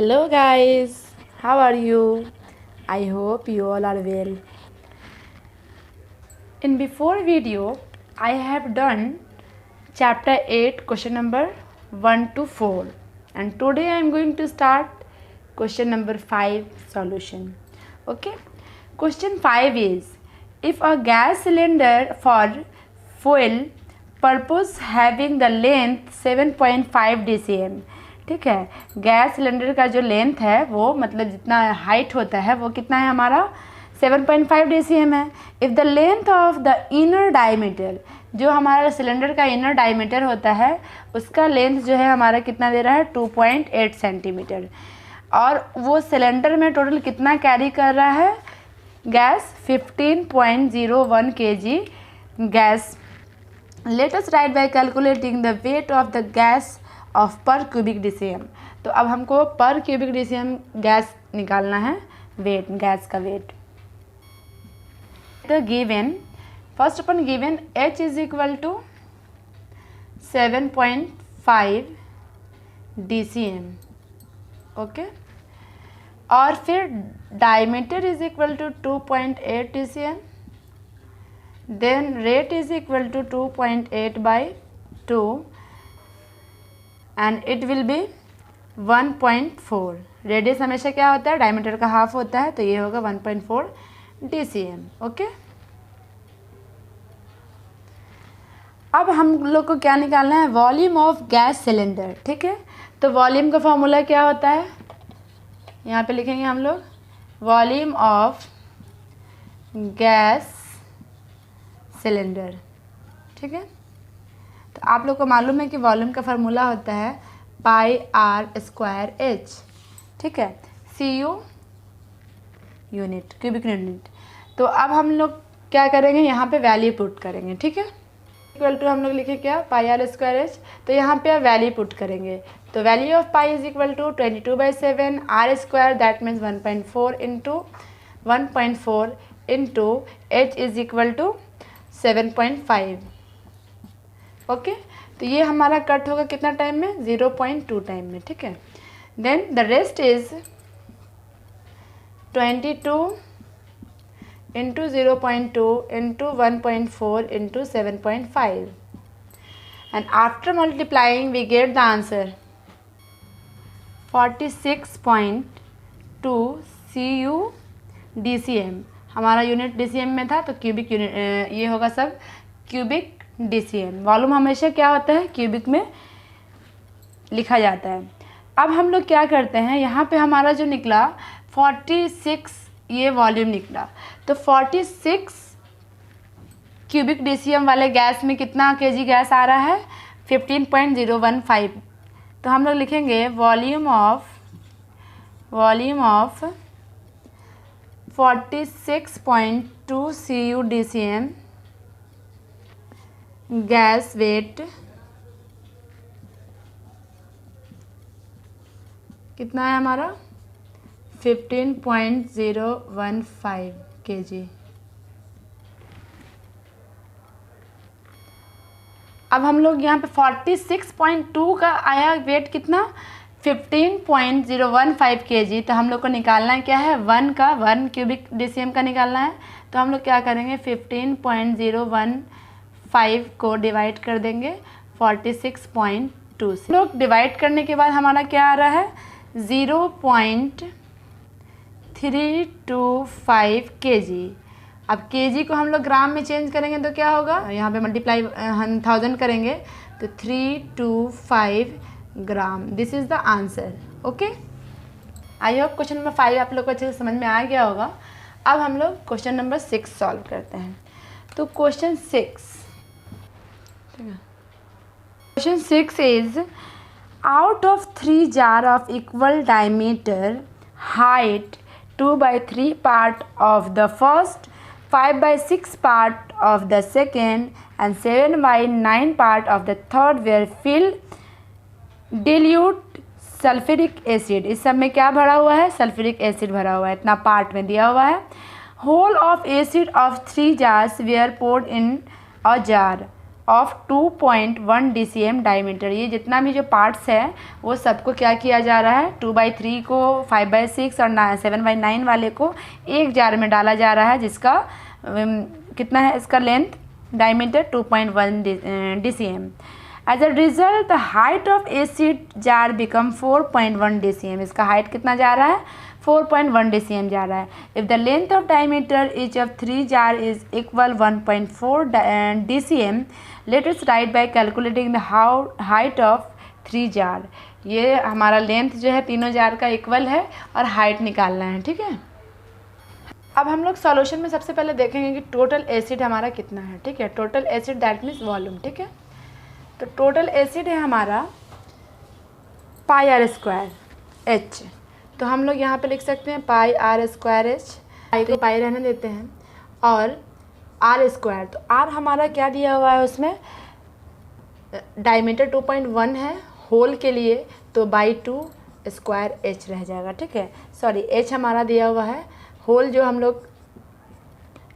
Hello guys, how are you? I hope you all are well. In before video, I have done chapter 8 question number 1 to 4 and today I am going to start question number 5 solution. Okay, question 5 is if a gas cylinder for fuel purpose having the length 7.5 dcm, ठीक है, gas cylinder का जो length है वो मतलब जितना height होता है वो कितना है हमारा 7.5 dcm है. If the length of the inner diameter, जो हमारा सिलेंडर का इनर डायमीटर होता है उसका लेंथ जो है हमारा कितना दे रहा है 2.8 सेंटीमीटर और वो सिलेंडर में टोटल कितना कैरी कर रहा है gas 15.01 kg gas. Late us write by calculating the weight of the gas off पर क्यूबिक DCM. तो अब हमको पर क्यूबिक DCM गैस निकालना है, वेट, गैस का वेट. तो गिवन फर्स्ट अपन given H is equal to 7.5 DCM. Okay, और फिर diameter is equal to 2.8 DCM, then rate is equal to 2.8 by 2 and it will be 1.4. Radius हमेशा क्या होता है, डायमीटर का हाफ होता है, तो ये होगा 1.4 DCM. ओके, अब हम लोग को क्या निकालना है, वॉल्यूम ऑफ गैस सिलेंडर. ठीक है, तो वॉल्यूम का फॉर्मूला क्या होता है, यहाँ पे लिखेंगे हम लोग वॉल्यूम ऑफ गैस सिलेंडर. ठीक है, तो आप लोग को मालूम है कि वॉल्यूम का फार्मूला होता है पाई आर स्क्वायर एच. ठीक है, CU यूनिट, क्यूबिक यूनिट. तो अब हम लोग क्या करेंगे, यहाँ पे वैल्यू पुट करेंगे. ठीक है, इक्वल टू हम लोग लिखे क्या, पाई आर स्क्वायर एच. तो यहाँ पे आप वैल्यू पुट करेंगे, तो value of pi is equal to 22/7 r square, that means 1.4 into 1.4 into h is equal to 7.5. Okay, तो ये हमारा कट होगा कितना टाइम में, 0.2 टाइम में. ठीक है, then the rest is 22 into 0.2 into 1.4 into 7.5 and after multiplying we get the answer 46.2 CU DCM. हमारा यूनिट DCM में था तो क्यूबिक यूनिट ये होगा सब क्यूबिक DCM. वॉल्यूम हमेशा क्या होता है, क्यूबिक में लिखा जाता है. अब हम लोग क्या करते हैं, यहाँ पे हमारा जो निकला 46 ये वॉल्यूम निकला, तो 46 क्यूबिक DCM वाले गैस में कितना kg गैस आ रहा है 15.015. तो हम लोग लिखेंगे volume of 46.2 CU DCM gas weight कितना है हमारा 15.015 kg. अब हम लोग यहाँ पे 46.2 का आया वेट कितना 15.015 kg. तो हम लोग को निकालना है क्या है, 1 क्यूबिक DCM का निकालना है. तो हम लोग क्या करेंगे 15.015 को डिवाइड कर देंगे 46.2 से. लोग डिवाइड करने के बाद हमारा क्या आ रहा है 0.325 kg. अब kg को हम लोग ग्राम में चेंज करेंगे तो क्या होगा, यहाँ पे मल्टीप्लाई 1000 करेंगे तो 325 gram. This is the answer. Okay, I hope question number 5 आप लोग को अच्छे से समझ में आ गया होगा. अब हम लोग क्वेश्चन नंबर 6 सॉल्व करते हैं. तो question 6 is out of 3 jar of equal diameter, height 2/3 part of the first, 5/6 part of the second and 7/9 part of the third were filled dilute sulphuric acid. इस सब में क्या भरा हुआ है, सल्फ्यूरिक एसिड भरा हुआ है, इतना पार्ट में दिया हुआ है. Whole of acid of 3 jars were poured in a jar. Of 2.1 DCM diameter. ये जितना भी जो पार्ट्स है वो सबको क्या किया जा रहा है, 2/3 को, 5/6 और 7/9 वाले को एक जार में डाला जा रहा है, जिसका कितना है इसका length, diameter 2.1 DCM। As a result the height of acid jar become 4.1 DCM। इसका हाइट कितना जा रहा है, 4.1 DCM जा रहा है। If the length of diameter each of 3 jar is equal 1.4 DCM, let us write by calculating the height of 3 jar. ये हमारा लेंथ जो है तीनों जार का इक्वल है और हाइट निकालना है, ठीक है। अब हम लोग सॉल्यूशन में सबसे पहले देखेंगे कि टोटल एसिड हमारा कितना है, ठीक है। Total acid that means volume, ठीक है। तो टोटल एसिड है हमारा πr² H। तो हम लोग यहाँ पे लिख सकते हैं πr² H, पाई को पाई रहने देते हैं, और r²। तो r हमारा क्या दिया हुआ है उसमें, डायमीटर 2.1 है होल के लिए, तो /2 स्क्वायर H रह जाएगा, ठीक है। सॉरी, H हमारा दिया हुआ है होल, जो हम लोग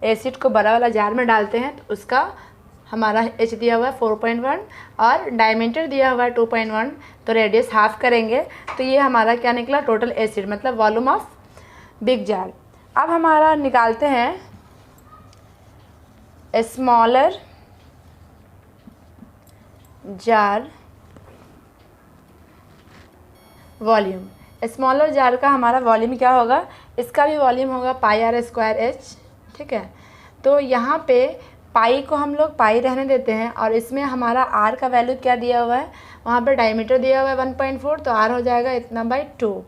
एसिड को बड़ा वाला जार में डालते हैं तो उसका हमारा H दिया हुआ है 4.1 और डायमीटर दिया हुआ है 2.1, तो रेडियस हाफ करेंगे तो ये हमारा क्या निकला, टोटल एसिड मतलब वॉल्यूम ऑफ बिग जार। अब हमारा निकालते हैं smaller jar volume. Smaller jar का हमारा वॉल्यूम क्या होगा, इसका भी वॉल्यूम होगा πr² H, ठीक है। तो यहाँ पे पाई को हम लोग पाई रहने देते हैं, और इसमें हमारा r का वैल्यू क्या दिया हुआ है, वहाँ पे डायमीटर दिया हुआ है 1.4, तो r हो जाएगा इतना /2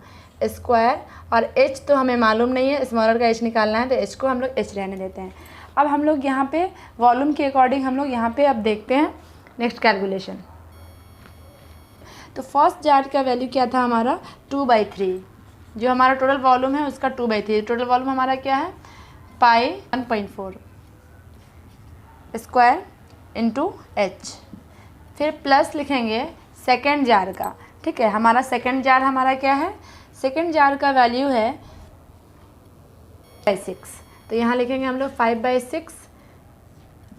स्क्वायर, और h तो हमें मालूम नहीं है, स्मॉलर का h निकालना है, तो h को हम लोग h रहने देते हैं। अब हम लोग यहाँ पे वॉल्यूम के अकॉर्डिंग हम लोग यहाँ पे अब देखते हैं नेक्स्ट कैलकुलेशन। तो फर्स्ट जार का वैल्यू क्या था हमारा, 2/3, जो हमारा टोटल वॉल्यूम है उसका 2/3। टोटल वॉल्यूम हमारा क्या है, पाई 1.4 स्क्वायर इंटू H। फिर प्लस लिखेंगे सेकेंड जार का, ठीक है। हमारा सेकेंड जार हमारा क्या है, सेकेंड जार का वैल्यू है 5/6, तो यहाँ लिखेंगे हम लोग 5/6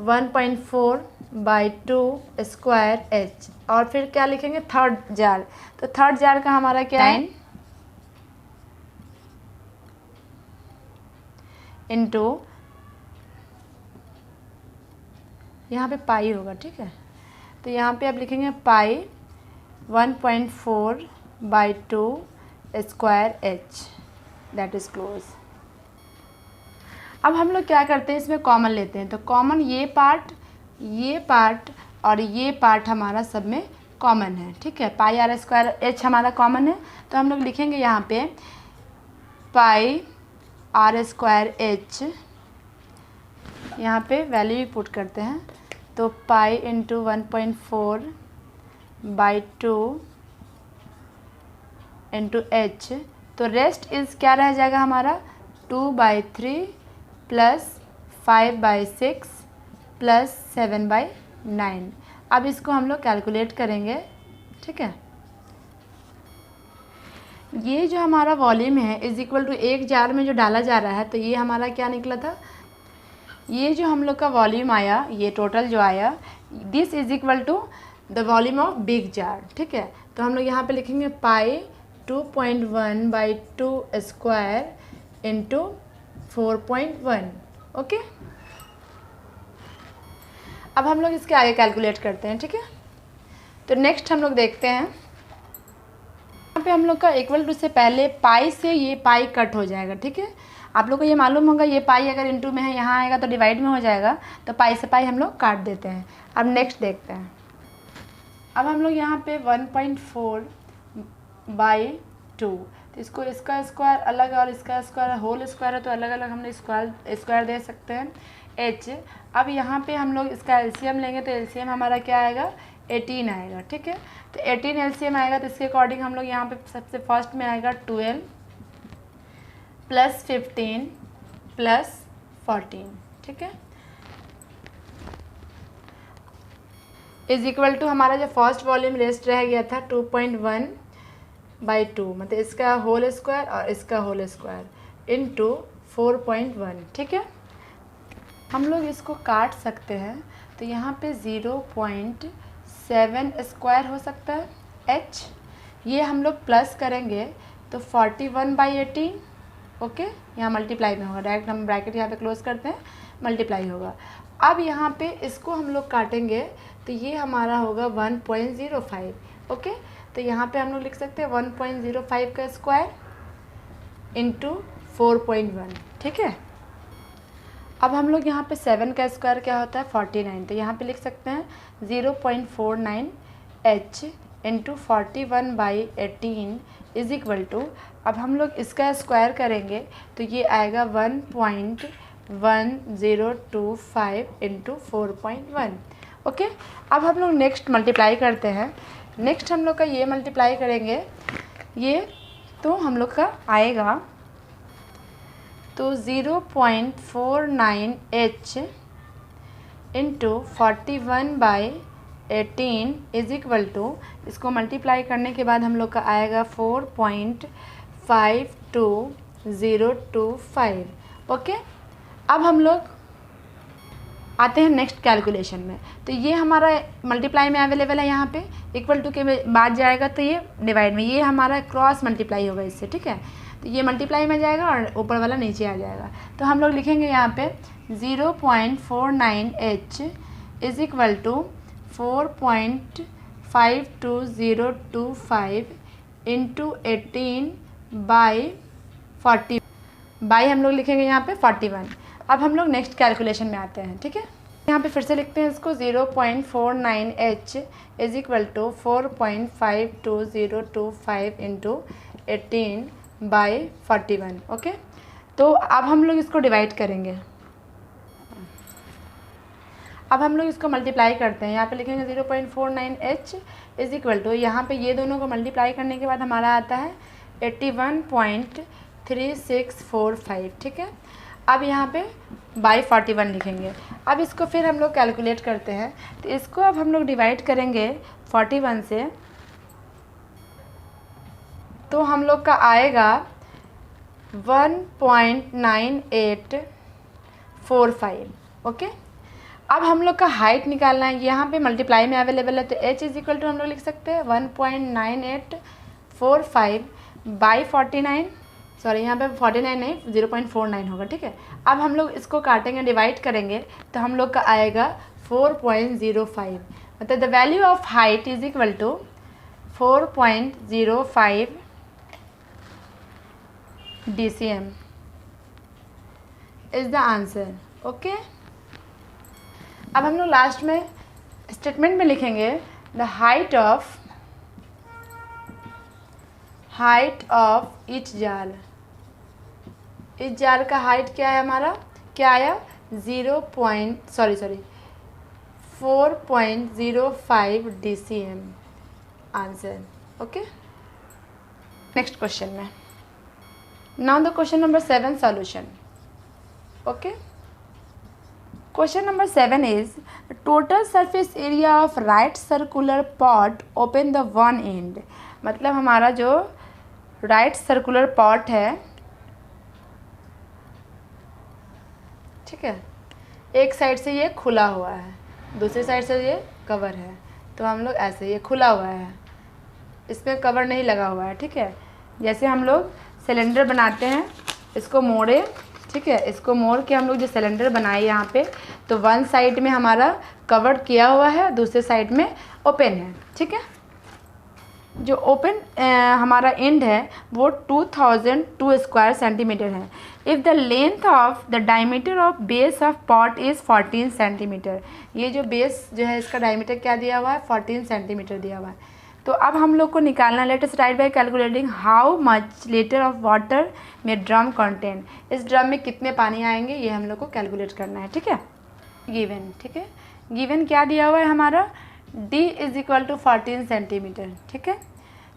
1.4/2 स्क्वायर H। और फिर क्या लिखेंगे, थर्ड जार, तो थर्ड जार का हमारा क्या है, 9 इंटू, यहाँ पे पाई होगा, ठीक है। तो यहाँ पे आप लिखेंगे पाई 1.4/2 square H, that is close. अब हम लोग क्या करते हैं, इसमें कॉमन लेते हैं। तो कॉमन ये पार्ट और ये पार्ट हमारा सब में कॉमन है, ठीक है। πr² H हमारा कॉमन है, तो हम लोग लिखेंगे यहाँ पे πr² H, यहाँ पे वैल्यू भी पुट करते हैं, तो पाई इंटू 1.4/2 इंटू H। तो रेस्ट इज़ क्या रह जाएगा हमारा, 2/3 प्लस 5/6 प्लस 7/9। अब इसको हम लोग कैलकुलेट करेंगे, ठीक है। ये जो हमारा वॉल्यूम है इज़ इक्वल टू एक जार में जो डाला जा रहा है, तो ये हमारा क्या निकला था, ये जो हम लोग का वॉल्यूम आया, ये टोटल जो आया, this is equal to the volume of big jar, ठीक है। तो हम लोग यहाँ पे लिखेंगे पाई 2.1/2 स्क्वायर इंटू 4.1, ओके। अब हम लोग इसके आगे कैलकुलेट करते हैं, ठीक है। तो नेक्स्ट हम लोग देखते हैं, यहाँ पे हम लोग का इक्वल टू से पहले पाई से ये पाई कट हो जाएगा, ठीक है। आप लोग को ये मालूम होगा, ये पाई अगर इंटू में है यहाँ आएगा तो डिवाइड में हो जाएगा, तो पाई से पाई हम लोग काट देते हैं। अब नेक्स्ट देखते हैं। अब हम लोग यहाँ पे 1.4/2, तो इसको इसका स्क्वायर अलग और इसका स्क्वायर होल स्क्वायर है, तो अलग अलग हम लोग स्क्वायर दे सकते हैं H। अब यहाँ पे हम लोग इसका एलसीएम लेंगे, तो एलसीएम हमारा क्या आएगा, 18 आएगा, ठीक है। तो 18 एलसीएम आएगा, तो इसके अकॉर्डिंग हम लोग यहाँ पे सबसे फर्स्ट में आएगा 12 प्लस 15 प्लस 14, ठीक है, इज इक्वल टू हमारा जो फर्स्ट वॉल्यूम रेस्ट रह गया था 2.1/2, मतलब इसका होल स्क्वायर और इसका होल स्क्वायर इंटू 4.1, ठीक है। हम लोग इसको काट सकते हैं, तो यहाँ पे 0.7 स्क्वायर हो सकता है h। ये हम लोग प्लस करेंगे तो 41/18, ओके, यहाँ मल्टीप्लाई में होगा, डायरेक्ट हम ब्रैकेट यहाँ पे क्लोज करते हैं, मल्टीप्लाई होगा। अब यहाँ पे इसको हम लोग काटेंगे तो ये हमारा होगा 1.05, ओके। तो यहाँ पे हम लोग लिख सकते हैं 1.05 का स्क्वायर इंटू 4.1, ठीक है। अब हम लोग यहाँ पे 7 का स्क्वायर क्या होता है 49, तो यहाँ पे लिख सकते हैं 0.49h into 41/18 is equal to, अब हम लोग इसका स्क्वायर करेंगे तो ये आएगा 1.1025 इंटू 4.1, ओके। अब हम लोग नेक्स्ट मल्टीप्लाई करते हैं। नेक्स्ट हम लोग का ये मल्टीप्लाई करेंगे ये, तो हम लोग का आएगा तो 0.49h into 41/18 is equal to, इसको मल्टीप्लाई करने के बाद हम लोग का आएगा 4.52025, ओके। अब हम लोग आते हैं नेक्स्ट कैलकुलेशन में। तो ये हमारा मल्टीप्लाई में अवेलेबल है, यहाँ पे इक्वल टू के बाद जाएगा तो ये डिवाइड में, ये हमारा क्रॉस मल्टीप्लाई होगा इससे, ठीक है। तो ये मल्टीप्लाई में जाएगा और ऊपर वाला नीचे आ जाएगा। तो हम लोग लिखेंगे यहाँ पे 0.49h is equal to 4.52025 into 18/40 by हम लोग लिखेंगे यहाँ पे 41। अब हम लोग नेक्स्ट कैलकुलेशन में आते हैं, ठीक है। यहाँ पे फिर से लिखते हैं इसको 0.49h is equal to 4.52025 into 18/41, okay. तो अब हम लोग इसको डिवाइड करेंगे। अब हम लोग इसको मल्टीप्लाई करते हैं, यहाँ पे लिखेंगे 0.49h इज इक्वल टू, यहाँ पे ये दोनों को मल्टीप्लाई करने के बाद हमारा आता है 81.3645, ठीक है। अब यहाँ पे बाई 41 लिखेंगे। अब इसको फिर हम लोग कैलकुलेट करते हैं, तो इसको अब हम लोग डिवाइड करेंगे 41 से, तो हम लोग का आएगा 1.9845, ओके। अब हम लोग का हाइट निकालना है, यहाँ पे मल्टीप्लाई में अवेलेबल है, तो h इज इक्वल टू हम लोग लिख सकते हैं 1.9845 बाई 49, सॉरी यहाँ पे 49 नहीं 0.49 होगा, ठीक है। अब हम लोग इसको काटेंगे, डिवाइड करेंगे, तो हम लोग का आएगा 4.05, मतलब the value of height is equal to 4.05 DCM is the answer, okay. अब हम लोग लास्ट में स्टेटमेंट में लिखेंगे the height of each jar. इस जार का हाइट क्या है हमारा, क्या आया 4.05 DCM answer, okay. Next question में, now the question number 7 solution, okay. Question number 7 is total surface area of right circular pot open the one end। मतलब हमारा जो right circular pot है, ठीक है, एक साइड से ये खुला हुआ है, दूसरी साइड से ये कवर है, तो हम लोग ऐसे ये खुला हुआ है, इसमें कवर नहीं लगा हुआ है, ठीक है। जैसे हम लोग सिलेंडर बनाते हैं, इसको मोड़े, ठीक है, इसको मोड़ के हम लोग जो सिलेंडर बनाए यहाँ पे, तो वन साइड में हमारा कवर किया हुआ है, दूसरे साइड में ओपन है, ठीक है। जो ओपन हमारा एंड है वो 2002 स्क्वायर सेंटीमीटर है। If the length of the diameter of base of pot is 14 centimetre, ये जो बेस जो है इसका डायमीटर क्या दिया हुआ है 14 सेंटीमीटर दिया हुआ है। तो अब हम लोग को निकालना, late us write by calculating how much litre of water में ड्रम कंटेन, इस ड्रम में कितने पानी आएंगे ये हम लोग को कैलकुलेट करना है, ठीक है। गिवन, ठीक है, गिवन क्या दिया हुआ है हमारा d is equal to 14 centimetre, ठीक है।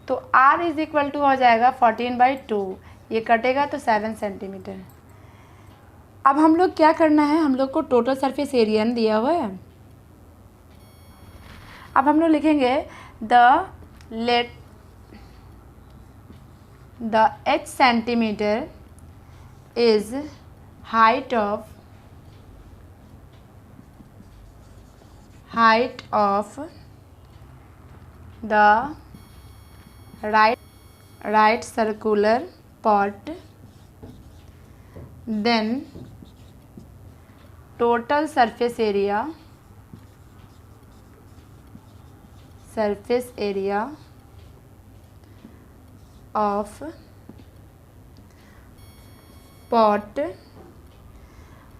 तो r इज इक्वल टू हो जाएगा 14/2, ये कटेगा तो 7 सेंटीमीटर। अब हम लोग क्या करना है, हम लोग को टोटल सरफेस एरिया दिया हुआ है। अब हम लोग लिखेंगे the h centimetre is height of height of the right circular pot, then total surface area of pot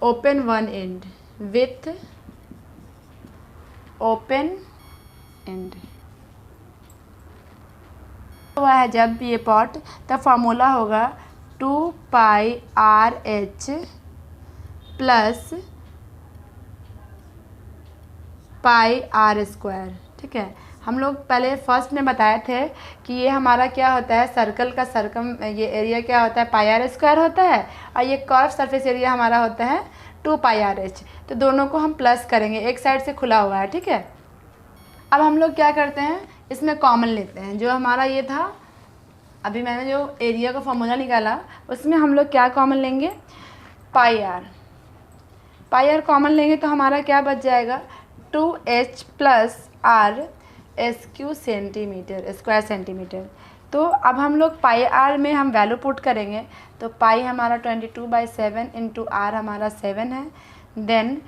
open one end with open end हुआ है जब ये पॉट, तब फार्मूला होगा 2πRH प्लस πr²। ठीक है, हम लोग पहले फर्स्ट में बताए थे कि ये हमारा क्या होता है, सर्कल का ये एरिया क्या होता है, πr² होता है, और ये कर्व सरफेस एरिया हमारा होता है 2πRH। तो दोनों को हम प्लस करेंगे, एक साइड से खुला हुआ है। ठीक है, अब हम लोग क्या करते हैं, इसमें कॉमन लेते हैं। जो हमारा ये था, अभी मैंने जो एरिया का फॉर्मूला निकाला, उसमें हम लोग क्या कॉमन लेंगे, पाई आर कॉमन लेंगे तो हमारा क्या बच जाएगा, 2h plus r SQ centimetre, square centimetre. तो अब हम लोग पाई आर में हम वैल्यू पुट करेंगे, तो पाई हमारा 22/7 इंटू आर हमारा 7 है, then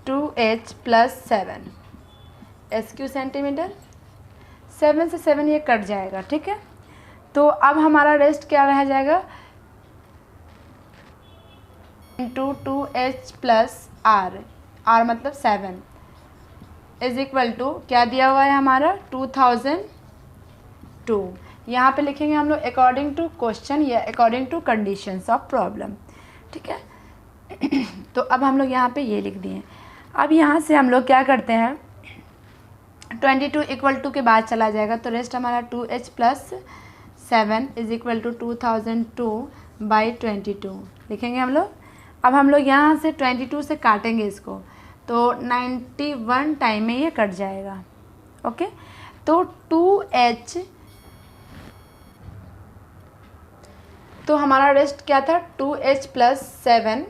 2h plus 7 SQ centimetre, 7 से 7 ये कट जाएगा। ठीक है, तो अब हमारा रेस्ट क्या रह जाएगा, इंटू 2h प्लस आर मतलब 7 इज इक्वल टू क्या दिया हुआ है हमारा 2002। यहाँ पे लिखेंगे हम लोग अकॉर्डिंग टू क्वेश्चन या according to conditions of problem. ठीक है, तो अब हम लोग यहाँ पे ये लिख दिए। अब यहाँ से हम लोग क्या करते हैं, 22 इक्वल टू के बाद चला जाएगा, तो रेस्ट हमारा 2h plus 7 is equal to 2002/22 लिखेंगे हम लोग। अब हम लोग यहाँ से 22 से काटेंगे इसको, तो 91 टाइम में ये कट जाएगा। ओके, तो 2h, तो हमारा रेस्ट क्या था, 2h plus 7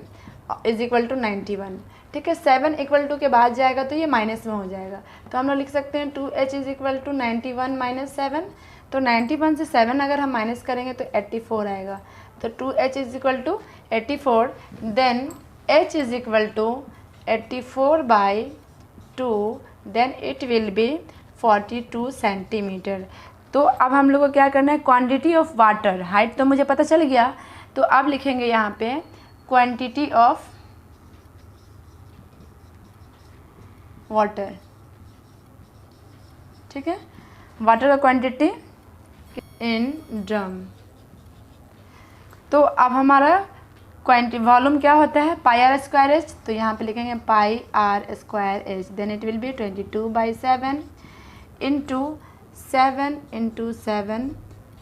is equal to 91। ठीक है, 7 इक्वल टू के बाद जाएगा तो ये माइनस में हो जाएगा, तो हम लोग लिख सकते हैं 2h is equal to 91 minus 7। तो 91 से 7 अगर हम माइनस करेंगे तो 84 आएगा, तो 2h is equal to 84, then h is equal to 84/2, then it will be 42 centimetre. तो अब हम लोग को क्या करना है, क्वांटिटी ऑफ वाटर, हाइट तो मुझे पता चल गया, तो अब लिखेंगे यहाँ पे क्वांटिटी ऑफ वाटर। ठीक है, वाटर का क्वांटिटी इन ड्रम। तो अब हमारा वॉल्यूम क्या होता है, πr²h, तो यहाँ पे लिखेंगे πr²h, then it will be 22/7 into 7 into 7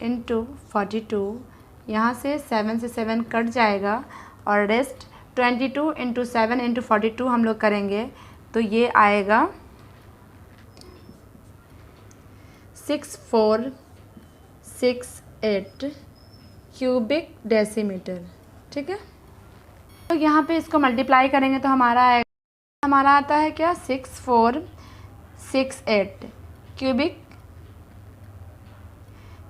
into 42। यहाँ से 7 से 7 कट जाएगा, और रेस्ट 22 इंटू 7 इंटू 42 हम लोग करेंगे, तो ये आएगा 6468 क्यूबिक डेसीमीटर। ठीक है, तो यहाँ पे इसको मल्टीप्लाई करेंगे तो हमारा आएगा, हमारा आता है क्या, 6468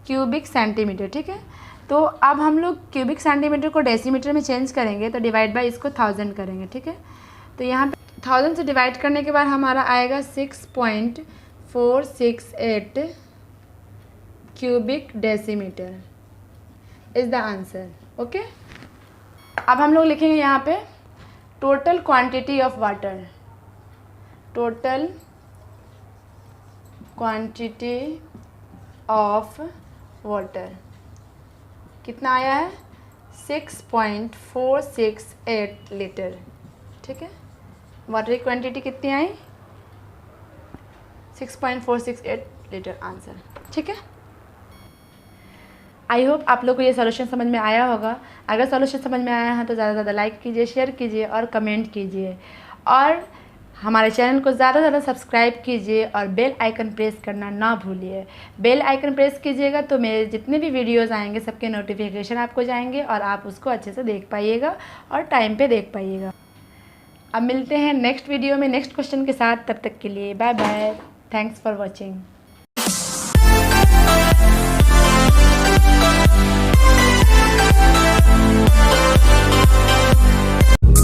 क्यूबिक सेंटीमीटर। ठीक है, तो अब हम लोग क्यूबिक सेंटीमीटर को डेसीमीटर में चेंज करेंगे, तो डिवाइड बाय इसको 1000 करेंगे। ठीक है, तो यहाँ पे 1000 से डिवाइड करने के बाद हमारा आएगा 6.468 cubic decimetre is the answer. Okay, अब हम लोग लिखेंगे यहाँ पे total quantity of water, total quantity of water कितना आया है, 6.468 लीटर। ठीक है, वाटर की क्वांटिटी कितनी आई, 6.468 लीटर आंसर। ठीक है, आई होप आप लोग को ये सॉल्यूशन समझ में आया होगा। अगर सॉल्यूशन समझ में आया है तो ज़्यादा से ज़्यादा लाइक कीजिए, शेयर कीजिए और कमेंट कीजिए, और हमारे चैनल को ज़्यादा से ज़्यादा सब्सक्राइब कीजिए, और बेल आइकन प्रेस करना ना भूलिए। बेल आइकन प्रेस कीजिएगा तो मेरे जितने भी वीडियोस आएंगे सबके नोटिफिकेशन आपको जाएंगे, और आप उसको अच्छे से देख पाइएगा और टाइम पे देख पाइएगा। अब मिलते हैं नेक्स्ट वीडियो में नेक्स्ट क्वेश्चन के साथ। तब तक के लिए bye bye. Thanks for watching.